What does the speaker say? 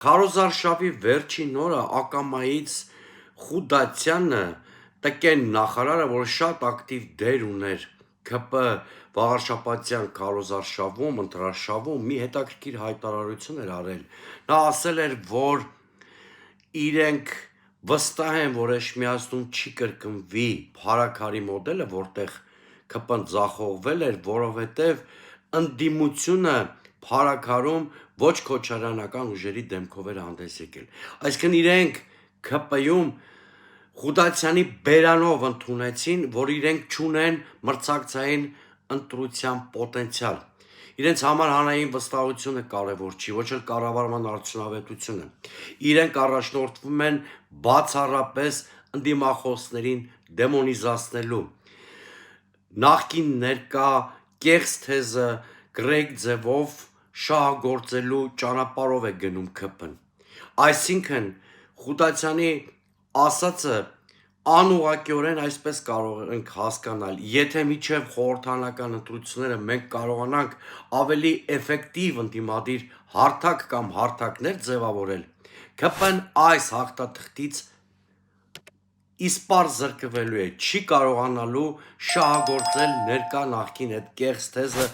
Քարոզարշավի վերջին օրը ակամայից Խուդատյանը տկեն նախարարը, որ շատ ակտիվ դեր ուներ ԿՊ Վաղարշապատյան քարոզարշավում, ընտրարշավում մի հետաքրքիր հայտարարություն էր արել։ Նա ասել էր, որ իրենք վստահ են, որ Էջմիածնում չի կրկնվի փարաքարի մոդելը, որտեղ ԿՊ-ն ձախողվել էր, որովհետև ընդդիմությունը փարաքարում ոչ քոչարյանական ուժերի դեմքով էր հանդես եկել։ Այսինքն իրենք ԿՊ-ում Խուդատյանի բերանով ընդունեցին, որ իրենք չունեն մրցակցային ընտրության պոտենցիալ։ Իրենց համար հանրային վստահությունը կարևոր չի, ոչ էլ կառավարման արդյունավետությունը։ Իրենք առաջնորդվում են բացառապես ընդդիմախոսներին դեմոնիզացնելու, նախկին ներկա կեղծ թեզը գրեգ ձևով շահագործելու ճանապարհով է գնում ԿՊ-ն։ Այսինքն Խուդատյանի ասածը անուղղակիորեն այսպես կարող ենք հասկանալ, եթե միջև խորհրդարանական ընտրությունները մենք կարողանանք ավելի էֆեկտիվ ընդդիմադիր հարթակ կամ հարթակներ ձևավորել, ԿՊ-ն այս հաղթաթղթից իսպառ զրկվելու է, չի կարողանալու շահագործել ներկա նախկին այդ կեղծ թեզը,